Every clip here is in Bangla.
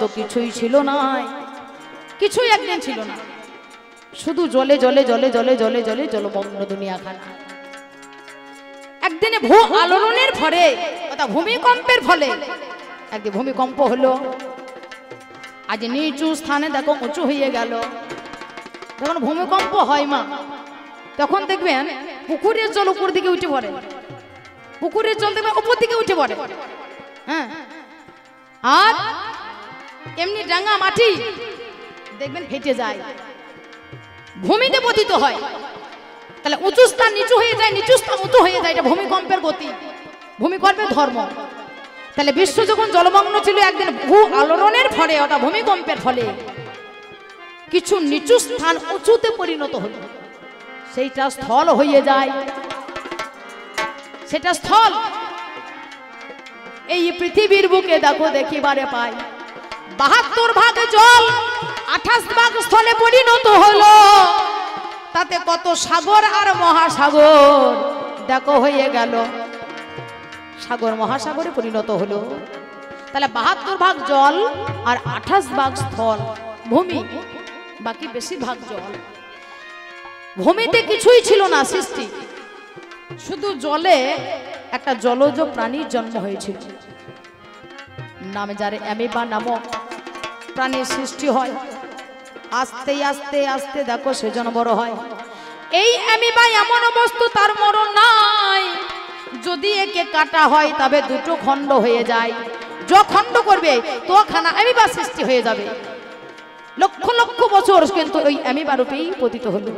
তো কিছুই ছিল না, কিছুই একদিন ছিল না, শুধু জলে জলে জলে জলে জলে জলে জলমগ্ন দুনিয়াখানা। একদিনে ভূ আলোড়নের ফলে অর্থাৎ ভূমিকম্পের ফলে একদিন ভূমিকম্প হলো। আজ নিচু স্থানে দেখো উঁচু হয়ে গেল। যখন ভূমিকম্প হয় মা, তখন দেখবেন পুকুরের জল উপর দিকে উঠে পড়ে, পুকুরের জল দেখবেন উপর দিকে উঠে পড়ে। হ্যাঁ, আর এমনি ডাঙ্গা মাটি দেখবেন ফেটে যায়, ভূমিতে পতিত হয়। তাহলে উঁচু স্থান নিচু হয়ে যায়, নিচু স্থান উঁচু হয়ে যায়, এটা ভূমিকম্পের গতি, ভূমিকম্পের ধর্ম। তাহলে বিশ্ব যখন জলমগ্ন ছিল, একদিন ভূ আলোড়নের ফলে অর্থাৎ ভূমিকম্পের ফলে কিছু নিচু স্থান উঁচুতে পরিণত হলো, সেইটা স্থল হয়ে যায়, সেটা স্থল। এই পৃথিবীর বুকে দেখো দেখিবারে পাই ৭২ ভাগ জল ২৮ ভাগ স্থলে পরিণত হলো। তাতে কত সাগর আর মহাসাগর দেখো হয়ে গেল, সাগর মহাসাগরে পরিণত হলো। তাহলে ৭২ ভাগ জল আর ২৮ ভাগ স্থল ভূমি, বাকি বেশিরভাগ জল। ভূমিতে কিছুই ছিল না সৃষ্টি, শুধু জলে একটা জলজ প্রাণীর জন্ম হয়েছিল, নামে যার অ্যামিবা নামক প্রাণীর সৃষ্টি হয়। আস্তে আস্তে আস্তে দেখো সেজন বড় হয়। এই অ্যামিবা এমন বস্তু তার মরণ নাই, যদি একে কাটা হয় তবে দুটো খণ্ড হয়ে যায়, য খণ্ড করবে তো খানা অ্যামিবা সৃষ্টি হয়ে যাবে। লক্ষ লক্ষ বছর কিন্তু ওই অ্যামিবা রূপেই পতিত হলো।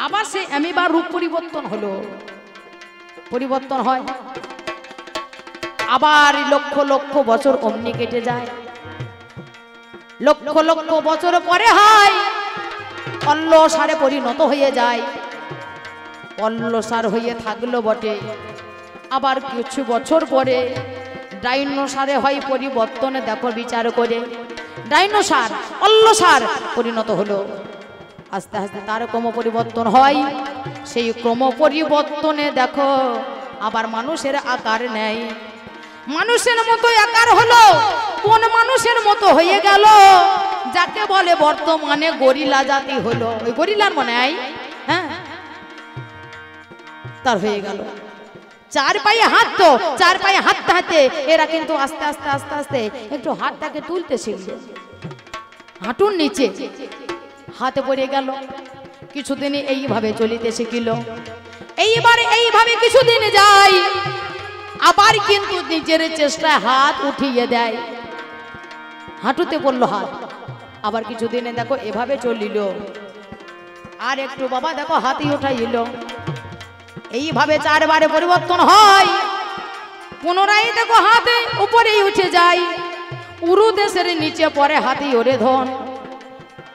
আবার সেই অ্যামিবা রূপ পরিবর্তন হলো, পরিবর্তন হয়, আবার লক্ষ লক্ষ বছর অমনি কেটে যায়। লক্ষ লক্ষ বছর পরে হয় অল্লসারে পরিণত হয়ে যায়। অল্লসার হয়ে থাকলো বটে, আবার কিছু বছর পরে ডাইনোসারে হয় পরিবর্তনে। দেখো বিচার করে ডাইনোসার অল্লসার পরিণত হলো, আস্তে আস্তে তার ক্রম পরিবর্তন হয়। সেই ক্রম পরিবর্তনে দেখো আবার মানুষের আকার নেয়, মানুষের মতো আকার হলো। কোন মানুষের মতো হয়ে গেল? যাকে বলে বর্তমানে গরিলা জাতি হলো। ওই গরিলার মনে হয়, হ্যাঁ, তার হয়ে গেল। চার পায়ে হাত, তো চার পায়ে হাঁটতে হাঁটতে এরা কিন্তু আস্তে আস্তে আস্তে আস্তে একটু হাতটাকে তুলতে শিখল, হাঁটুর নিচে হাতে পড়ে গেল। কিছুদিন এইভাবে চলিতে শিখিল। এইবারে এইভাবে কিছুদিন যায়, আবার কিন্তু নিজের চেষ্টায় হাত উঠিয়ে দেয়, হাঁটুতে পড়লো হাত। আবার কিছুদিনে দেখো এভাবে চলিল, আর একটু বাবা দেখো হাতই উঠাইল। এইভাবে চারবারে পরিবর্তন হয়। পুনরায় দেখো হাতে উপরেই উঠে যায়, উরু দেশের নিচে পরে হাতি ওরে ধন।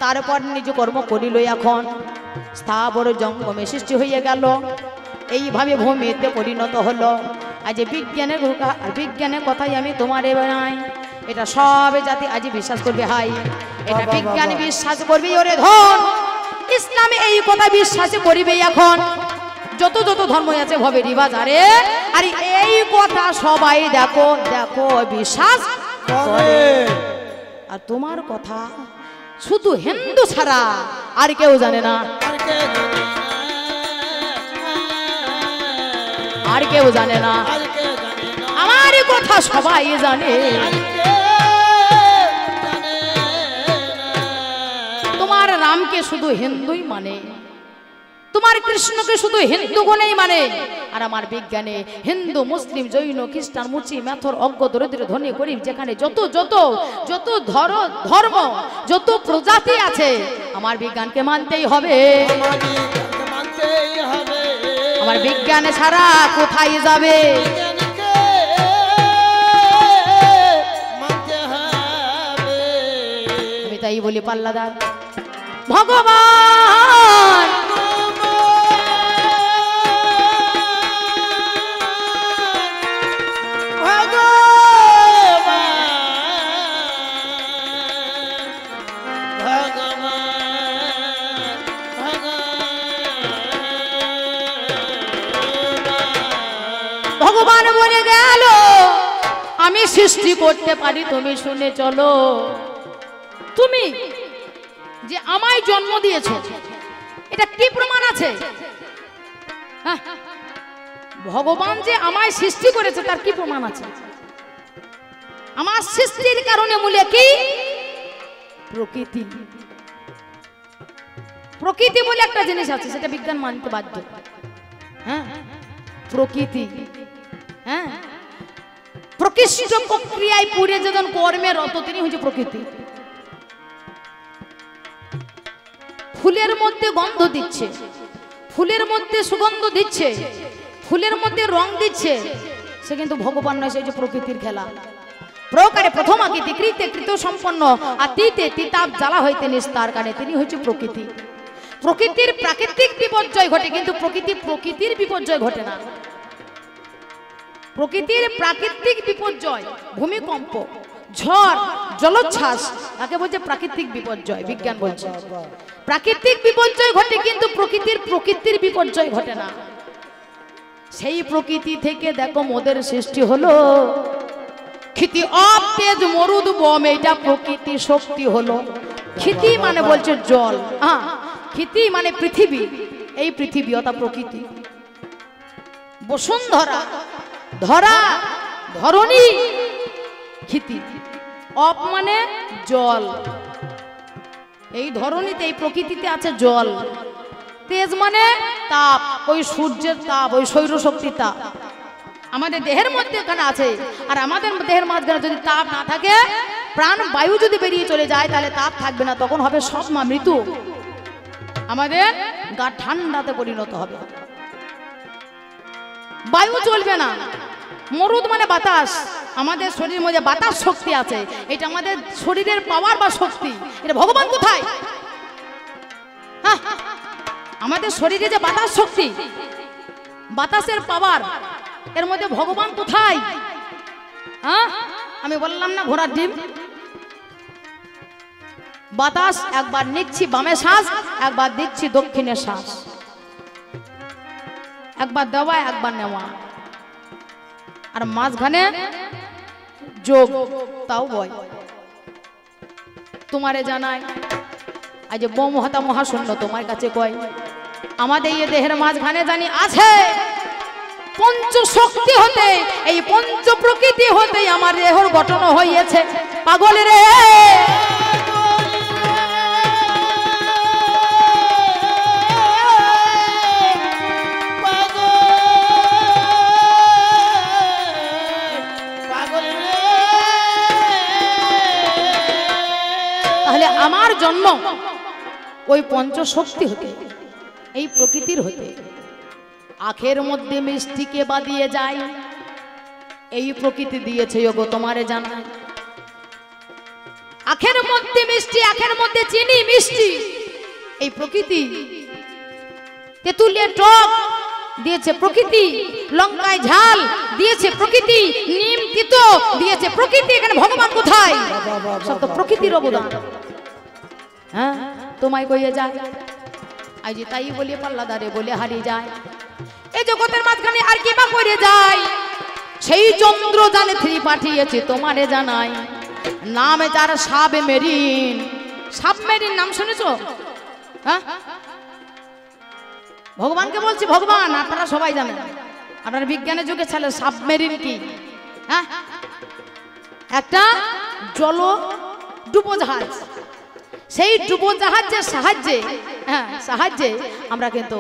তারপর নিজ কর্ম করিল, এখন স্থাবর জঙ্গমে সৃষ্টি হয়ে গেল। এইভাবে ভূমিতে পরিণত হলো। আজ বিজ্ঞানের কথাই আমি তোমারে বানাই, এটা সব জাতি আজ বিশ্বাস করবে। হাই, এটা বিজ্ঞান বিশ্বাস করবে ওরে ধন। ইসলামে এই কথা বিশ্বাস করিবে। এখন যত যত ধর্ম আছে ভবেরই বাজারে, আর এই কথা সবাই দেখো দেখো বিশ্বাস করে। আর তোমার কথা শুধু হিন্দু ছাড়া আর কেউ জানে না, আর কেউ জানে না। আমার কথা সবাই জানে। তোমার রামকে শুধু হিন্দুই মানে, তোমার কৃষ্ণকে শুধু হিন্দু গণেই মানে। আর আমার বিজ্ঞানে হিন্দু, মুসলিম, জৈন, খ্রিস্টান, মুচি, মেথর, অজ্ঞ, দরিদ্র, ধনী, গরিব, যেখানে যত যত যত ধর্ম, যত প্রজাতি আছে, আমার বিজ্ঞানকে মানতেই হবে। আমার বিজ্ঞানে ছাড়া কোথায় যাবে? আমি তাই বলি পাল্লাদার ভগবান ভগবান বলে গেল আমি সৃষ্টি করতে পারি তুমি শুনে চলো। তুমি যে আমায় জন্ম দিয়েছ এটা কি প্রমাণ আছে? ভগবান যে আমায় সৃষ্টি করেছে তার কি প্রমাণ আছে? আমার সৃষ্টির কারণে মূলে কি? প্রকৃতি। প্রকৃতি বলে একটা জিনিস আছে, সেটা বিজ্ঞান মানতে বাধ্য। হ্যাঁ, প্রকৃতি। হ্যাঁ, প্রকৃষ্ট প্রক্রিয়ায় পুরে যখন কর্মে রত তিনি হচ্ছে প্রকৃতি। ফুলের মধ্যে গন্ধ দিচ্ছে, ফুলের মধ্যে সুগন্ধ দিচ্ছে, ফুলের মধ্যে রং দিচ্ছে, সে কিন্তু ভগবান নয়, সে হচ্ছে প্রকৃতির খেলা। প্রকারে প্রথম আকৃতি কৃতে কৃত সম্পন্ন আতীতে তিতাব জ্বালা হইতে নিস্তার কানে তিনি হচ্ছে প্রকৃতি। প্রকৃতির প্রাকৃতিক বিপর্যয় ঘটে, কিন্তু প্রকৃতির বিপর্যয় ঘটে না। প্রকৃতির প্রাকৃতিক বিপর্যয়, ভূমিকম্প, ঝড়, জলোচ্ছ্বাস, তাকে বলছে প্রাকৃতিক বিপর্যয়। বিজ্ঞান বলছে প্রাকৃতিক বিপর্যয় ঘটে, কিন্তু প্রকৃতির বিপর্যয় ঘটে না। সেই প্রকৃতি থেকে দেখো মোদের সৃষ্টি হলো। ক্ষিতি অব তেজ মরুদ বম, এটা প্রকৃতি শক্তি হলো। ক্ষিতি মানে বলছে জল, হ্যাঁ, ক্ষিতি মানে পৃথিবী। এই পৃথিবী অর্থাৎ প্রকৃতি। বসুন্ধরা, ধরা, ধরণী, ক্ষিতি। অপ মানে জল। এই ধরণীতে, এই প্রকৃতিতে আছে জল। তেজ মানে তাপ, ওই সূর্যের তাপ, ওই সৌরশক্তি তাপ আমাদের দেহের মধ্যে এখানে আছে। আর আমাদের দেহের মাঝখানে যদি তাপ না থাকে, প্রাণ বায়ু যদি বেরিয়ে চলে যায়, তাহলে তাপ থাকবে না, তখন হবে সব মৃত্যু। আমাদের গা ঠান্ডাতে পরিণত হবে, বায়ু চলবে না। মরুদ মানে বাতাস। আমাদের শরীরের মধ্যে বাতাস শক্তি আছে, এটা আমাদের শরীরের পাওয়ার বা শক্তি। এটা ভগবান কোথায়? আমাদের শরীরে যে বাতাস শক্তি, বাতাসের পাওয়ার, এর মধ্যে ভগবান কোথায়? হ্যাঁ, আমি বললাম না ঘোড়ার ডিম। বাতাস একবার নিচ্ছি বামে শ্বাস, একবার দিচ্ছি দক্ষিণে শ্বাস, একবার দেওয়া একবার নেওয়া, আর মাঝখানে যোগ, তাও বয়। তোমারে জানাই আজ বমহতা মহাশূন্য তোমার কাছে কয়, আমাদের এই দেহের মাঝখানে জানি আছে পঞ্চ শক্তি হতে, এই পঞ্চ প্রকৃতি হতে আমার দেহর গঠন হইয়াছে। পাগল রে তাহলে আমার জন্ম ওই পঞ্চ শক্তি হতে, এই প্রকৃতির হতে। আখের মধ্যে মিষ্টিকে বাদিয়ে যায়, এই প্রকৃতি দিয়েছে গো তোমারে জানাই। আখের মধ্যে মিষ্টি, আখের মধ্যে চিনি মিষ্টি, এই প্রকৃতি। তেঁতুলে টক দিয়েছে প্রকৃতি, লঙ্কায় ঝাল দিয়েছে প্রকৃতি, নিম তিতো দিয়েছে প্রকৃতি। এখানে ভগবান কোথায়? সব তো প্রকৃতির অবদান। হ্যাঁ, তোমায় কইয়ে যায় আজ তাই বলে পাল্লাদারে বলে হারিয়ে যায়। এই জগতের মাঝখানে আর কি বা করে যায়? সেই চন্দ্র জানে থ্রি পাঠিয়েছে তোমারে জানাই। নামে যার সাবমেরিন। সাবমেরিন নাম শুনেছো? হ্যাঁ, ভগবানকে বলছি ভগবান, আপনারা সবাই জানেন, আপনারা বিজ্ঞানের যুগে ছিল। সাবমেরিন কি? হ্যাঁ, একটা জল ডুবোজাহাজ। সেই ডুবোজাহাজের সাহায্যে, হ্যাঁ, সাহায্যে আমরা কিন্তু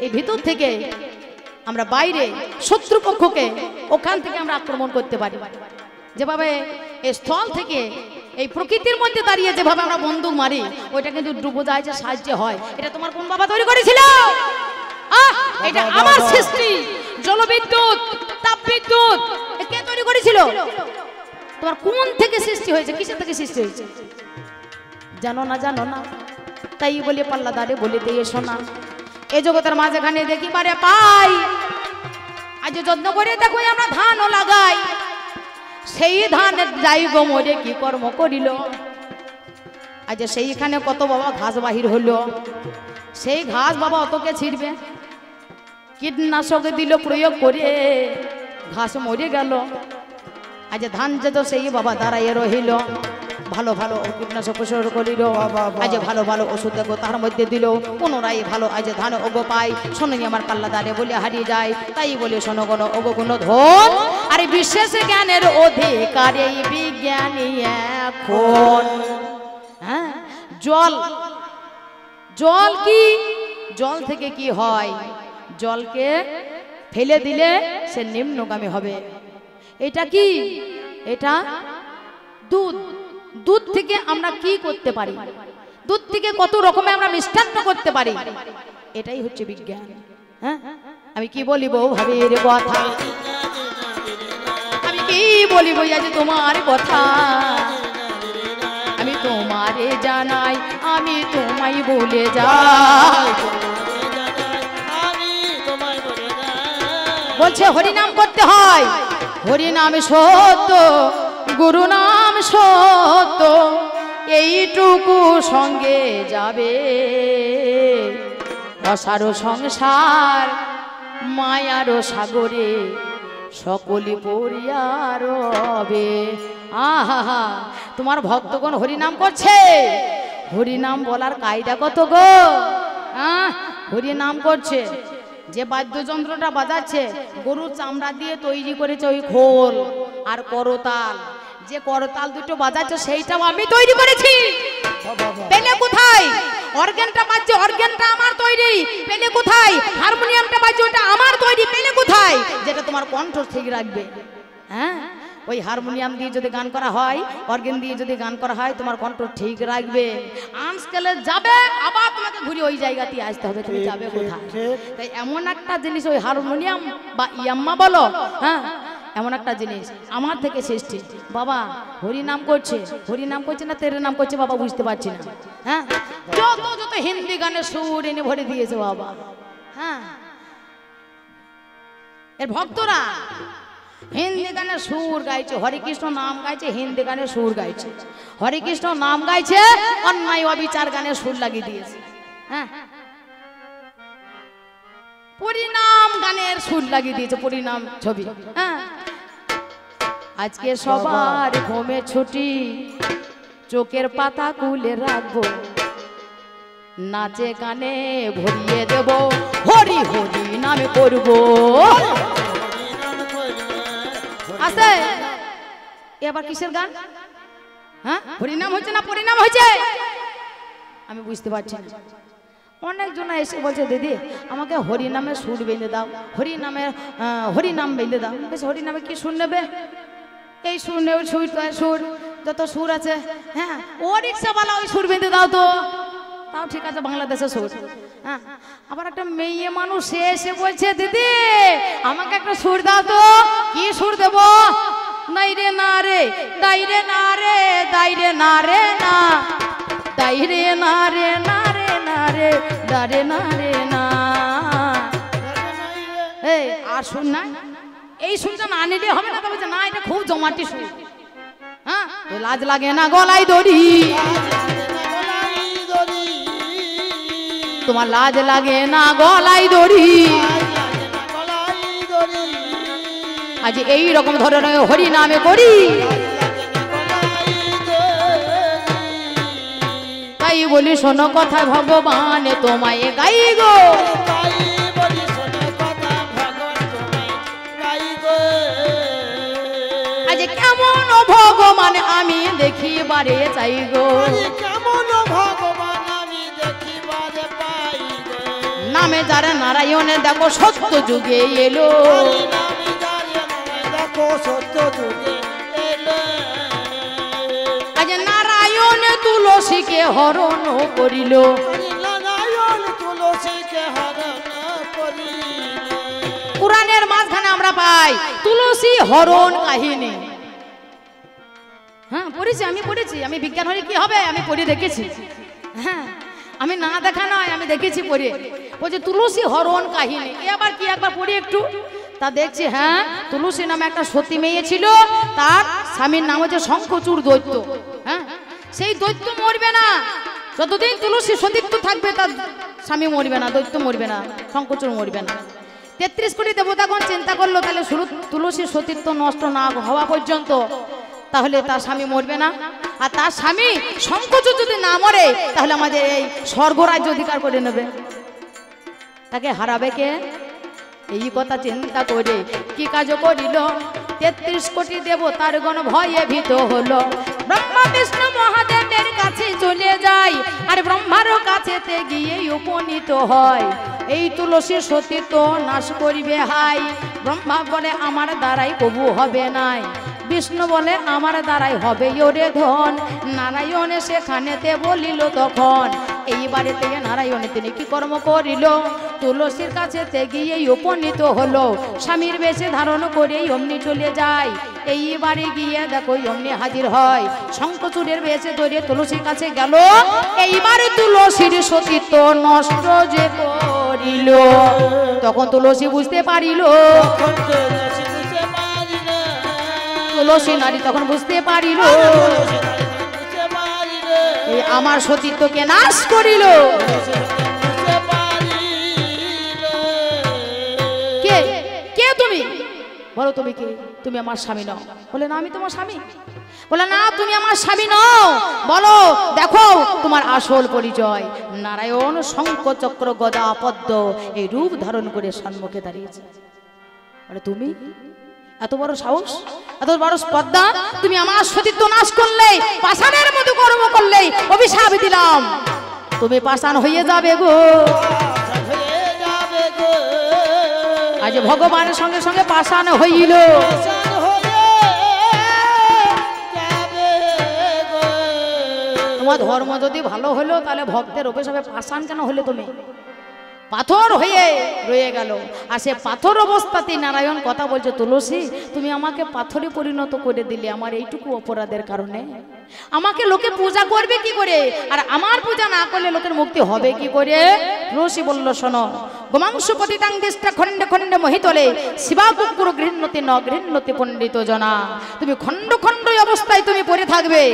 এই ভিতর থেকে আমরা বাইরে শত্রুপক্ষকে ওখান থেকে আমরা আক্রমণ করতে পারি। যেভাবে এই স্থল থেকে এই প্রকৃতির মধ্যে দাঁড়িয়ে যেভাবে আমরা বন্দুক মারি, ওইটা কিন্তু ডুবোজাহাজের সাহায্যে হয়। এটা তোমার কোন বাবা তৈরি করেছিল? এটা আমার সৃষ্টি। জলবিদ্যুৎ, তাপবিদ্যুৎ কে তৈরি করেছিল? তোমার কোন থেকে সৃষ্টি হয়েছে? কিসের থেকে সৃষ্টি হয়েছে? জানো না? জানো না? তাই বলে পাল্লাদারে বলে দিয়ে শোনা। এই জগতের মাঝখানে দেখি পারে পাই, আজ যত্ন করে দেখো আমরা ধানও লাগাই, সেই ধান যাই গো মরে কি কর্ম করিল। আজ সেইখানে কত বাবা ঘাস বাহির হলো, সেই ঘাস বাবা অতকে ছিড়বে, কীটনাশক দিল প্রয়োগ করে, ঘাস মরে গেল। আজ ধান যেত সেই বাবা দাঁড়াইয়ে রহিল, ভালো ভালো কীটনাশক প্রসার করিল, আজ ভালো ভালো ওষুধ দেখো তার মধ্যে দিল, পুনরায় ভালো আজ ধান ওগো পাই, শোনো আমার পাল্লা দাঁড়ে বলে হারিয়ে যায়। তাই বলে শোনো কোন ওগো কোন ধন, আরে বিশেষ জ্ঞানের অধিকার এই বিজ্ঞানী এখন। হ্যাঁ, জল, জল কি, জল থেকে কি হয়, জলকে ফেলে দিলে সে নিম্নগামী হবে। এটা কি, এটা দুধ, দুধ থেকে আমরা কি করতে পারি, দুধ থেকে কত রকমের আমরা মিষ্টান্ন করতে পারি, এটাই হচ্ছে বিজ্ঞান। হ্যাঁ, আমি কি বলিব ভাবির কথা, আমি কি বলিব আজ তোমার কথা, আমি তোমারে জানাই, আমি তোমায় বলে যাই। বলছে হরিনাম করতে হয়, হরিনাম সত্য, গুরু নাম সত্য, এইটুকু সঙ্গে যাবে, অসার সংসার মায়ার সাগরে সকলি পড়িয়া রবে। আহা, তোমার ভক্তগণ হরিনাম করছে, হরিনাম বলার কায়দা কত গো। হরিনাম করছে, যে বাদ্যযন্ত্রটা বাজাচ্ছে গরুর চামড়া দিয়ে তৈরি করেছে ওই খোল আর করতাল, যে করতাল দুটো বাজাচ্ছে সেইটাও আমি তৈরি করেছি। পেলে কোথায়? অর্গানটা বাজছে, অর্গানটা আমার তৈরি, পেলে কোথায়? হারমোনিয়ামটা বাজছে, ওটা আমার তৈরি, পেলে কোথায়? যেটা তোমার কণ্ঠ ঠিক রাখবে। হ্যাঁ, ওই হারমোনিয়াম দিয়ে যদি গান করা হয়, অর্গান দিয়ে যদি গান করা হয়, তোমার কণ্ঠ ঠিক রাখবে। আনস্কেলে যাবে, আবার তোমাকে ঘুরে ওই জায়গাতে আসতে হবে, তুমি যাবে কোথায়? তাই এমন একটা জিনিস ওই হারমোনিয়াম বা ইয়াম্মা বলো, হ্যাঁ, এমন একটা জিনিস আমার থেকে সৃষ্টি। বাবা হরিনাম করছে, হরিনাম করছে না তেরে নাম করছে বাবা বুঝতে পারছি না। হ্যাঁ, যত যত হিন্দি গানের সুর এনে ভরে দিয়েছে বাবা। হ্যাঁ, এর ভক্তরা হিন্দি গানের সুর গাইছে, হরে কৃষ্ণ নাম গাইছে, হিন্দি গানের সুর গাইছে, হরে কৃষ্ণ নাম গাইছে, অন্যায় অবিচার গানের সুর লাগিয়ে দিয়েছে। হ্যাঁ, পরিণাম গানের সুর লাগিয়ে দিয়েছে, পরিণাম ছবি। হ্যাঁ, আজকে সবার ঘুমে ছুটি, চোখের পাতা খুলে রাখবো, নাচে গানে ভরিয়ে দেব, হরি হরি নামে করবো। আছে এবার কিসের গান? হ্যাঁ, হরিনাম হয়েছে না পরিণাম হয়েছে? আমি বুঝতে পারছি না। অনেকজন এসে বলছে দিদি আমাকে হরিনামে সুর বেঁধে দাও, হরিনাম বেঁধে দাও। হরিনামে কি সুর নেবে? এই সুর নেবে, সুর সুর যত সুর আছে। হ্যাঁ, ও রিক্সাওয়ালা ওই সুর বেঁধে দাও তো, তাও ঠিক আছে, বাংলাদেশের সুর। হ্যাঁ, আবার একটা মেয়ে মানুষ সে এসে বলছে দিদি আমাকে একটা সুর দাও তো। কি সুর দেব? নাই রে না রে, দাই রে না রে, দাই রে না রে না, দাই রে না রে না রে না রে, দারে না রে না। এই আর শুন না, এই সুরটা না নিলে হবে না। তবে না, এটা খুব জমাটি সুর। হ্যাঁ, লাজ লাগে না গলায় দড়ি, তোমার লাজ লাগে না গলায় দড়ি। আজ এই রকম ধরনের হরি নামে করি, তাই বলি শোনো কথা ভগবান তোমায় গাই গো। আজ কেমন ভগবান আমি দেখিবারে চাই গো, নামে যারা নারায়ণে দেখো সত্য যুগে এলো, আজ নারায়ণ তুলসীকে হরণ করিল, পুরাণের মাঝখানে আমরা পাই তুলসী হরণ কাহিনী। হ্যাঁ, পড়েছি, আমি পড়েছি। আমি বিজ্ঞান হলে কি হবে আমি পড়ে দেখেছি। হ্যাঁ, আমি না দেখা নয়, আমি দেখেছি পড়ে। বলছে তুলসী হরণ কাহিনী। এবার কি একবার পড়ি একটু, তা দেখছি। হ্যাঁ, তুলসী নামে একটা সতী মেয়ে ছিল, তার স্বামীর নাম হচ্ছে শঙ্খচূড় দৈত্য। হ্যাঁ, সেই দৈত্য মরবে না, যতদিন তুলসী সতীত্ব থাকবে তার স্বামী মরবে না, দৈত্য মরবে না, শঙ্খচূড় মরবে না। 33 কোটি দেবতাগণ চিন্তা করলো তাহলে তুলসীর সতীত্ব নষ্ট না হওয়া পর্যন্ত তাহলে তার স্বামী মরবে না, আর তার স্বামী শঙ্কচূড় যদি না মরে তাহলে আমাদের এই স্বর্গরাজ্য অধিকার করে নেবে, তাকে হারাবে কে? এই কথা চিন্তা করে কি কাজ করিল 33 কোটি দেবতার গণ ভয়ে ভীত হলো। ব্রহ্মা বিষ্ণু মহাদেবের কাছে চলে যায়, আর ব্রহ্মার কাছেতে গিয়ে উপনীত হয়। এই তুলসী সতীত্ব নাশ করিবে হাই। ব্রহ্মা বলে আমার দ্বারাই কবু হবে নাই, বিষ্ণু বলে আমার দ্বারাই হবে ওরে ধন। নারায়ণ সেখানেতে বলিল তখন, এইবারে থেকে নারায়ণে তিনি কি কর্ম করিল? তুলসীর কাছেতে গিয়ে উপনীত হলো, স্বামীর বেশে ধারণ করে অমনি চলে যায়। এইবারে গিয়ে দেখো অমনি হাজির হয়, শঙ্কচূড়ের বেশে ধরে তুলসীর কাছে গেল। এইবারে তুলসীর সতীত্ব নষ্ট যে করিল, তখন তুলসী বুঝতে পারিল, তুলসী নারী তখন বুঝতে পারিল আমার সতীত্বকে নাশ করিল। কে কে তুমি? বলো তুমি কে? তুমি আমার স্বামী নও। বলে না আমি তোমার স্বামী। বলে না তুমি আমার স্বামী নও, বলো দেখো তোমার আসল পরিচয়। নারায়ণ শঙ্খ চক্র গদা পদ্ম এই রূপ ধারণ করে সম্মুখে দাঁড়িয়েছে। বলে তুমি এত বড় সাহস, এত বড় স্পর্ধা, তুমি আমার সতীত্ব নাশ করলে, পাষাণের মতো কর্ম করলে, অভিশাপ দিলাম তুমি পাষাণ হয়ে যাবে গো। আজ ভগবানের সঙ্গে সঙ্গে পাষাণ হইল। তোমার ধর্ম যদি ভালো হলো তাহলে ভক্তের অভিশাপে পাষাণ কেন হলে? তুমি পাথর হয়ে রয়ে গেল। আর সে পাথর অবস্থাতেই নারায়ণ কথা বলছে, তুলসী তুমি আমাকে পাথরে পরিণত করে দিলে আমার এইটুকু অপরাধের কারণে। আমাকে লোকে পূজা করবে কি করে, আর আমার পূজা না করলে লোকের মুক্তি হবে কি করে? তুলসী বলল শোনো, গোমাংস পতিতাং দিষ্টা খণ্ডে খণ্ডে মহিতলে শিবা কুকুর গৃহ্ণতি ন গৃহ্ণতি পণ্ডিত জনা। তুমি খণ্ড খণ্ড অবস্থায় তুমি পড়ে থাকবে,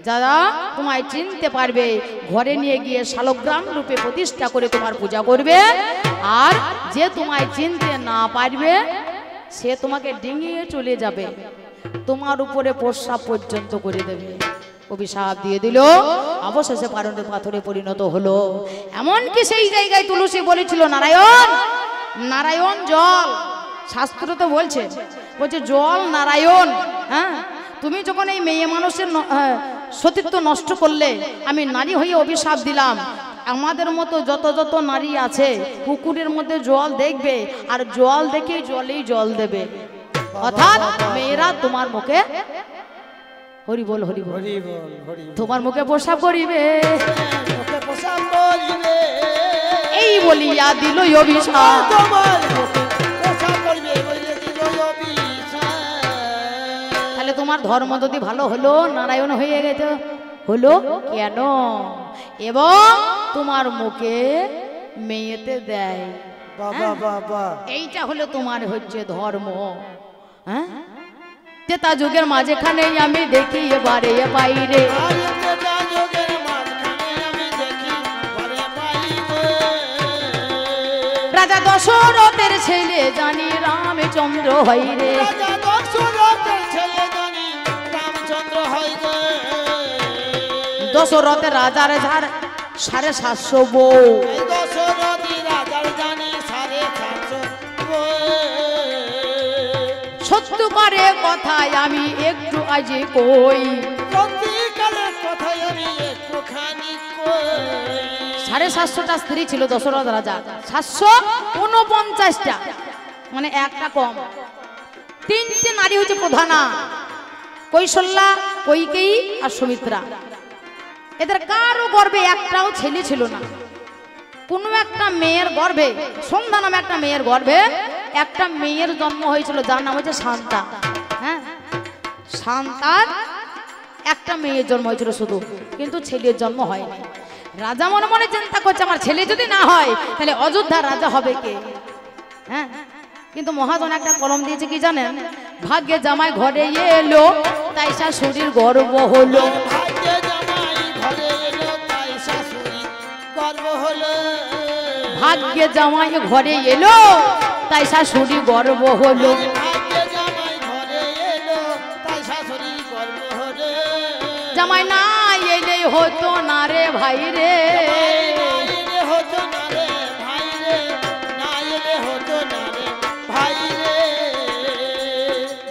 যারা তোমায় চিনতে পারবে ঘরে নিয়ে গিয়ে শালগ্রাম রূপে প্রতিষ্ঠা করে তোমার পূজা করবে, আর যে তোমায় চিনতে না পারবে সে তোমাকে ডিঙিয়ে চলে যাবে, তোমার উপরে প্রস্রাব পর্যন্ত করে দেবে। অভিশাপ দিয়ে দিল, অবশেষে পাথরে পরিণত হলো। এমনকি সেই জায়গায় তুলসী বলেছিল নারায়ণ, নারায়ণ জল, শাস্ত্র তো বলছে জল নারায়ণ। হ্যাঁ, তুমি যখন এই মেয়ে মানুষের সতীত্ব নষ্ট করলে, আমি নারী হয়ে অভিশাপ দিলাম। আমাদের মতো যত যত নারী আছে পুকুরের মধ্যে জল দেখবে, আর জল দেখে জলেই জল দেবে, অর্থাৎ মেয়েরা তোমার মুখে হরি বল হরি বল, তোমার মুখে প্রসাব করিবে, এই বলিয়া দিল অভিশাপ। তাহলে তোমার ধর্ম যদি ভালো হলো, নারায়ণ হয়ে গেছে, হলো কেন? এবং তোমার মুখে মেয়েতে দেয়, এইটা হলো তোমার হচ্ছে ধর্ম। হ্যাঁ, তেতা যুগের মাঝখানে আমি দেখি এবারে বাইরে, রাজা দশরথের ছেলে জানি রামচন্দ্র হয় রে, দশরথের রাজার ঝার 750 বউ, সত্য করে কথায় আমি একটু আজ কই, 750টা স্ত্রী ছিল দশরথ রাজা, 749টা, মানে একটা কম। 3টে নারী হচ্ছে প্রধানা, কৌশল্যা, কৈকেয়ী আর সুমিত্রা। এদের কারো গর্ভে একটাও ছেলে ছিল না। কোনো একটা মেয়ের গর্ভে, সন্ধ্যা নামে একটা মেয়ের গর্ভে একটা মেয়ের জন্ম হয়েছিল, যার নাম হচ্ছে শান্তা। হ্যাঁ, শান্তার একটা মেয়ের জন্ম হয়েছিল শুধু, কিন্তু ছেলের জন্ম হয়নি। রাজা মনে মনে চিন্তা করছে আমার ছেলে যদি না হয় তাহলে অযোধ্যার রাজা হবে কে? হ্যাঁ, কিন্তু মহাজন একটা কলম দিয়েছে কি জানেন? ভাগ্যে জামাই ঘরে এলো তাই শাশুড়ির গর্ব হলো, ভাগ্যে জামাই ঘরে এলো তাই শাশুড়ি গর্ব হলো। জামাই না এলে হতো না রে ভাই রে,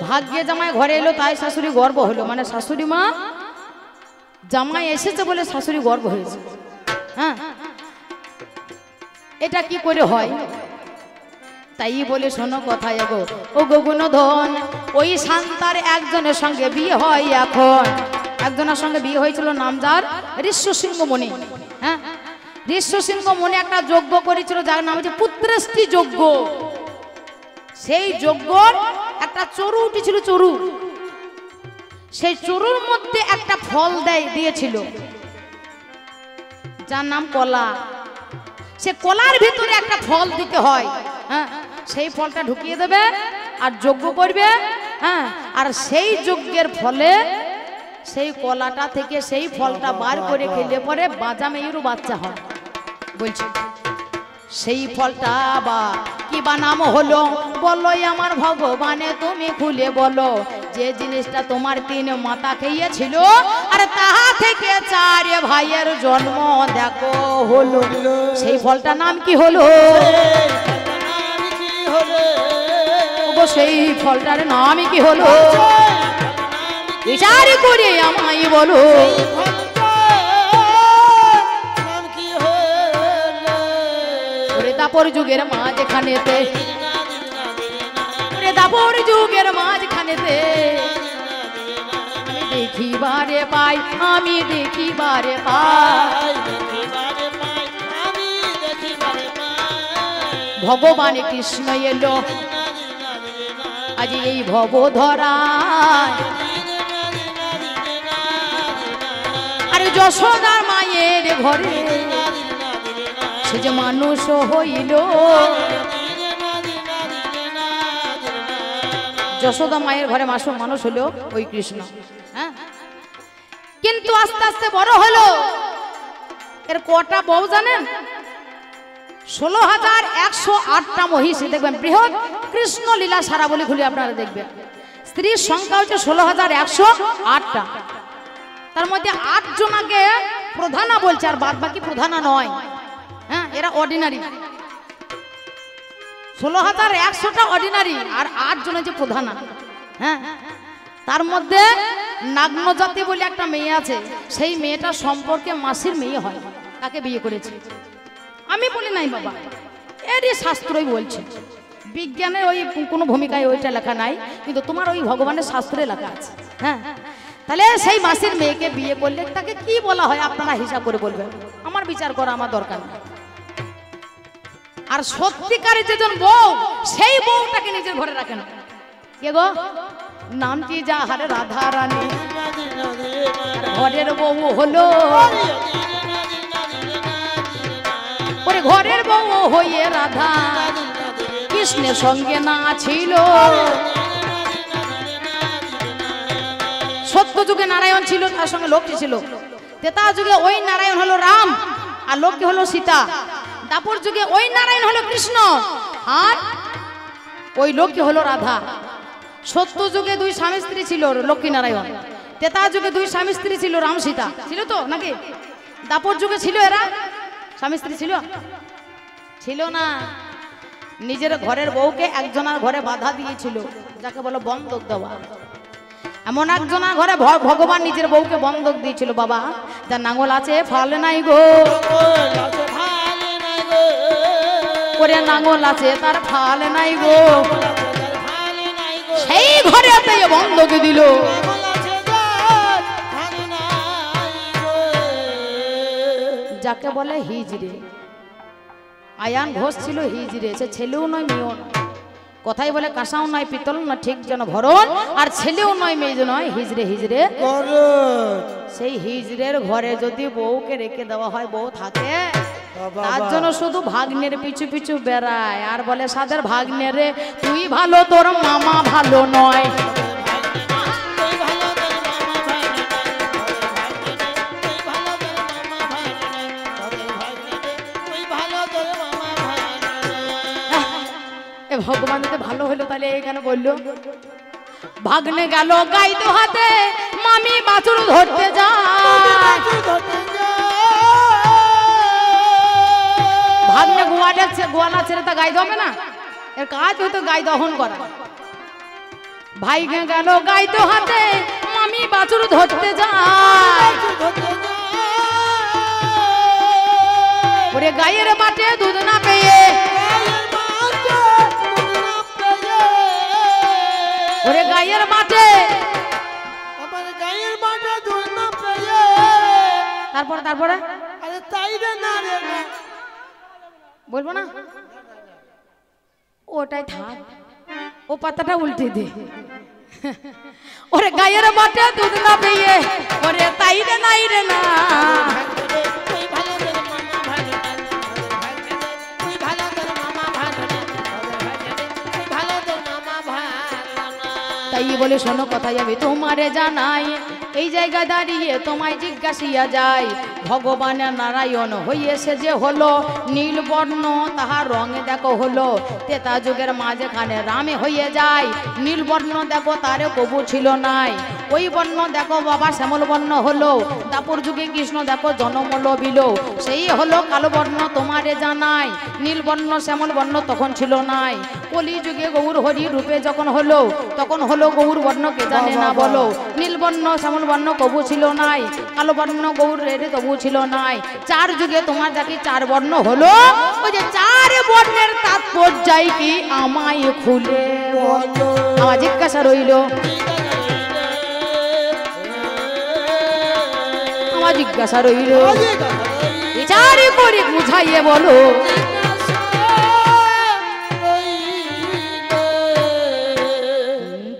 ভাগ্যে জামাই ঘরে এলো তাই শাশুড়ি গর্ব হলো, মানে শাশুড়ি মা জামাই এসেছে বলে শাশুড়ি গর্ব হয়েছে। হ্যাঁ, এটা কি করে হয়? তাই বলে শোনো কথা এগো ও গুণধন, ওই শান্তার একজনের সঙ্গে বিয়ে হয় এখন। একজনের সঙ্গে বিয়ে হয়েছিল, নাম যার ঋষ্য সিংহ মণি। হ্যাঁ, ঋষ্য সিংহ মণি একটা যজ্ঞ করেছিল যার নাম হচ্ছে পুত্রেষ্টি যজ্ঞ। সেই যজ্ঞর একটা চরু উঠেছিল, চরু। সেই চরুর মধ্যে একটা ফল দিয়েছিল যার নাম কলা। সে কলার ভিতরে একটা ফল দিতে হয়। হ্যাঁ, সেই ফলটা ঢুকিয়ে দেবে আর যজ্ঞ করবে। হ্যাঁ, আর সেই যজ্ঞের ফলে সেই কলাটা থেকে সেই ফলটা বার করে খেলে পরে বাজা মেয়েরও বাচ্চা হয় বলছে। সেই ফলটা বা কি বা নাম হলো বলো আমার ভগবানে তুমি খুলে বলো। যে জিনিসটা তোমার 3 মাতা খেয়েছিল আর তাহা থেকে 4 ভাইয়ের জন্ম দেখো হলো, সেই ফলটার নাম কি হলো? সেই ফলটার নাম কি হলো? বিচার করে আমায় বলো। দাপর যুগের মাঝখানেতে, দাপর যুগের মাঝখানেতে আমি দেখিবারে পাই, আমি দেখিবারে পাই, ভগবান কৃষ্ণ এলো আজ এই ভব ধরায়। আরে যশোদার মায়ের ঘরে সে যে মানুষ হইল। যশোদা মায়ের ঘরে মানুষ হলো ওই কৃষ্ণ। হ্যাঁ, কিন্তু আস্তে আস্তে বড় হলো। এর কটা বউ জানেন? 16,108টা মহিষী। দেখবেন বৃহৎ কৃষ্ণ লীলা সারা বলে খুলে আপনারা দেখবেন, স্ত্রীর সংখ্যা হচ্ছে 16,108টা। তার মধ্যে 8 জনাকে প্রধানা বলছে আর বাদ বাকি প্রধানা নয়। হ্যাঁ, এরা অর্ডিনারি। 16,100টা অর্ডিনারি আর 8 জন হচ্ছে প্রধানা। হ্যাঁ, তার মধ্যে নাগ্ন জাতি বলে একটা মেয়ে আছে, সেই মেয়েটা সম্পর্কে মাসির মেয়ে হয়। তাকে বিয়ে করেছে। আমি বলি নাই বাবা, এরই শাস্ত্রই বলছে। বিজ্ঞানের ওই কোনো ভূমিকায় ওইটা লেখা নাই, কিন্তু তোমার ওই ভগবানের শাস্ত্রে লেখা আছে। হ্যাঁ, তাহলে সেই মাসির মেয়েকে বিয়ে করলে তাকে কি বলা হয় আপনারা হিসাব করে বলবেন, আমার বিচার করা আমার দরকার নেই। আর সত্যিকারের যেজন বউ, সেই বউটাকে নিজের ঘরে রাখেন। কে গো? নামটি যাহার রাধা রানী, ঘরের বউ হলো ওরে ঘরের বউ হয়ে রাধা কৃষ্ণের সঙ্গে না ছিল। সত্য যুগে নারায়ণ ছিল, তার সঙ্গে লক্ষ্মী ছিল। ত্রেতা যুগে ওই নারায়ণ হলো রাম আর লক্ষ্মী হলো সীতা। দাপর যুগে ওই নারায়ণ হলো কৃষ্ণ আর ওই লক্ষ্মী হলো রাধা। সত্য যুগে 2 স্বামী স্ত্রী ছিল, লক্ষ্মী নারায়ণ। ত্রেতা যুগে 2 স্বামী স্ত্রী ছিল, রাম সীতা। ছিল তো নাকি? দাপর যুগে ছিল এরা স্বামী স্ত্রী ছিল? ছিল না। নিজের ঘরের বউকে একজনের ঘরে বাধা দিয়েছিল, যাকে বলো বন্ধক দেওয়া। এমন একজনের ঘরে ভগবান নিজের বউকে বন্ধক দিয়েছিল। বাবা, যার নাঙ্গল আছে ফল নাই গো, করে নাঙ্গল আছে তার ফাল নাই গো, সেই ঘরে বন্ধক দিল। যাকে বলে হিজড়ে। আয়ান ঘোষ ছিল হিজড়ে, সে ছেলেও নয় মেয়েও নয়। কথাই বলে কাঁসাও নয় পিতল না, ঠিক যেন ভরণ। আর ছেলেও নয় মেয়ে নয়, হিজড়ে হিজড়ে। সেই হিজড়ের ঘরে যদি বউকে রেখে দেওয়া হয়, বউ থাকে, তার জন্য শুধু ভাগ্নের পিছু পিছু বেড়ায় আর বলে সাদের ভাগ্নের রে তুই ভালো, তোর মামা ভালো নয়। এ ভগবান যদি ভালো হলো তাহলে এখানে বললো ভাগ্নে গেল গাই তো হাতে মামি বাছুর ধরতে যায় ভাগ্নে গোয়ালা ছেড়ে তা গাই দেবে না এর কাজ হয়তো গাই দহন করা ভাই গেল গাই তো হাতে মামি বাছুর ধরতে যায় ওরে গায়ের বাটে দুধ না পেয়ে ওরে গায়ের মাঠে তারপরে বলবো না ওটাই থাক ও পাতাটা উল্টে দে ওরে গায়ের মাঠে দুধ না পেয়ে ওরে তাই রে নাই রে না তাই বলে শোনো কথাই আমি তোমারে জানাই এই জায়গায় দাঁড়িয়ে তোমায় জিজ্ঞাসিয়া যাই ভগবানের নারায়ণ হইয়েছে যে হলো নীলবর্ণ তাহার রঙে দেখো হলো তেতা যুগের মাঝখানে রামে হয়ে যায় নীলবর্ণ দেখো তারে কবু ছিল নাই ওই বর্ণ দেখো বাবা শ্যামল বর্ণ হলো দাপর যুগে কৃষ্ণ দেখো জনমল বিল সেই হলো কালো বর্ণ তোমারে জানাই নীলবর্ণ শ্যামল বর্ণ তখন ছিল নাই কলি যুগে গৌর হরি রূপে যখন হলো তখন হলো গৌর বর্ণ কে জানে না বলো নীলবর্ণ শ্যামল বর্ণ কবু ছিল নাই কালো বর্ণ গৌর রেডে তবু ছিল নাই চার যুগে তোমার দেখি চার বর্ণ হলো ওই যে চার বর্ণের তাৎপর্য কি আমায় খুলে বলো আমার জিজ্ঞাসা রইল আমার জিজ্ঞাসা রইল বিচার করে বুঝাইয়ে বলো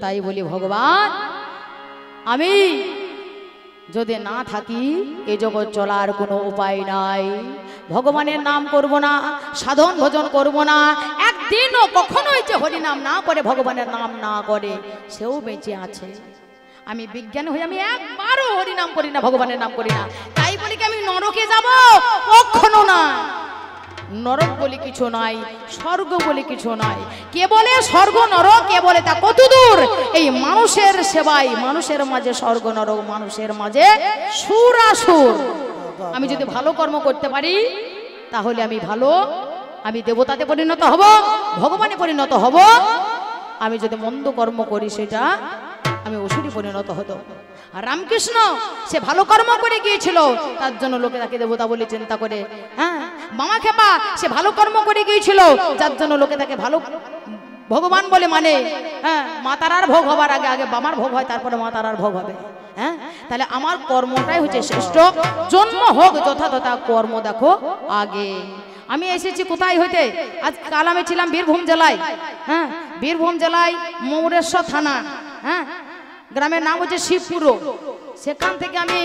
তাই বলি ভগবান আমি যদি না থাকি এ জগৎ চলার কোনো উপায় নাই ভগবানের নাম করব না সাধন ভজন করব না একদিনও কখনোই যে হরি নাম না করে ভগবানের নাম না করে সেও বেঁচে আছে আমি বিজ্ঞান হয়ে আমি একবারও হরি নাম করি না ভগবানের নাম করি না তাই বলি কি আমি নরকে যাব কখনো না নরক বলে কিছু নাই স্বর্গ বলে কিছু নাই কে বলে স্বর্গ নরক কে বলে তা কত দূর এই মানুষের সেবায় মানুষের মাঝে স্বর্গ নরক মানুষের মাঝে সুরাসুর আমি যদি ভালো কর্ম করতে পারি তাহলে আমি ভালো আমি দেবতাতে পরিণত হব ভগবানে পরিণত হব আমি যদি মন্দ কর্ম করি সেটা আমি অসুরে পরিণত হতো আর রামকৃষ্ণ সে ভালো কর্ম করে গিয়েছিল তার জন্য লোকে তাকে দেবতা বলে চিন্তা করে হ্যাঁ মামা খেপা সে ভালো কর্ম করে গিয়েছিল যার জন্য লোকে তাকে ভালো ভগবান বলে মানে হ্যাঁ মা তারার ভোগ হবার আগে আগে বামার ভোগ হয় তারপরে মা তারার ভোগ হবে হ্যাঁ তাহলে আমার কর্মটাই হচ্ছে শ্রেষ্ঠ জন্ম হোক যথাযথা কর্ম দেখো আগে আমি এসেছি কোথায় হইতে আজ কাল আমি ছিলাম বীরভূম জেলায় হ্যাঁ বীরভূম জেলায় মৌরেশ্বর থানা হ্যাঁ গ্রামের নাম হচ্ছে শিবপুর সেখান থেকে আমি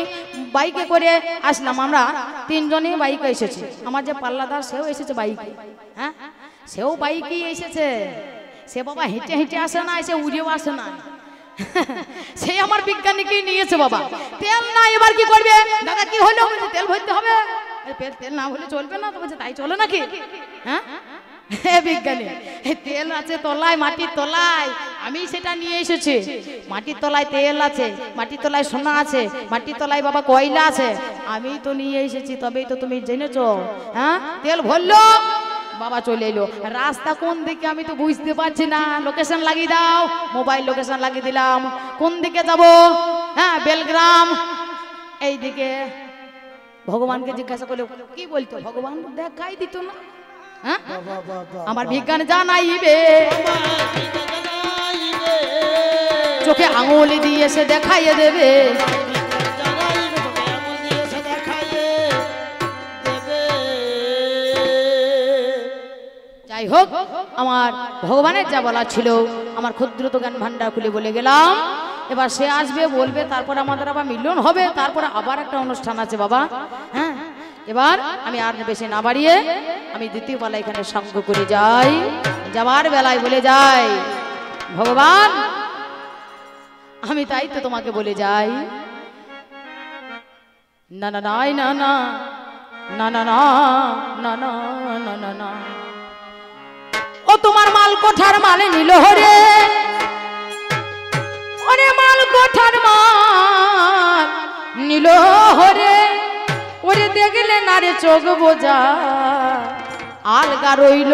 বাইকে করে আসলাম আমরা তিনজনই বাইকে এসেছি আমার যে পাল্লাদার সেও এসেছে বাইকে হ্যাঁ সেও বাইকেই এসেছে সে বাবা হেঁটে হেঁটে আসে না এসে উড়েও আসে না সে আমার বিজ্ঞানীকেই নিয়েছে বাবা তেল না এবার কি করবে দাদা কি হলো তেল ভরতে হবে তেল না হলে চলবে না তো বলছে তাই চলো নাকি হ্যাঁ বিজ্ঞানী তেল আছে তলায় মাটির তলায় আমি সেটা নিয়ে এসেছি মাটির তলায় তেল আছে মাটির তলায় সোনা আছে মাটির তলায় বাবা কয়লা আছে আমি তো নিয়ে এসেছি তবেই তো তুমি জেনেছো হ্যাঁ তেল ভরলো বাবা চলে এলো রাস্তা কোন দিকে আমি তো বুঝতে পারছি না লোকেশন লাগিয়ে দাও মোবাইল লোকেশন লাগিয়ে দিলাম কোন দিকে যাব হ্যাঁ বেলগ্রাম এই দিকে ভগবানকে জিজ্ঞাসা করলে কি বলতো ভগবান দেখাই দিত না হ্যাঁ আমার বিজ্ঞান জানাইবে চোখে আঙুল দিয়ে সে দেখাইয়ে দেবে যাই হোক আমার ভগবানের যা বলা ছিল আমার ক্ষুদ্রত জ্ঞান ভান্ডার খুলে বলে গেলাম এবার সে আসবে বলবে তারপর আমাদের আবার মিলন হবে তারপরে আবার একটা অনুষ্ঠান আছে বাবা হ্যাঁ এবার আমি আর বেশি না বাড়িয়ে আমি দ্বিতীয় বেলা এখানে সঙ্গ করে যাই যাবার বেলায় বলে যাই ভগবান আমি তাই তো তোমাকে বলে যাই না না নাই না না না না না না না না না না ও তোমার মাল কোঠার মালে নিল হরে ওরে মাল কোঠার মাল নিল হরে ওরে দেখলে না রে চোখ বোঝা আলগা রইল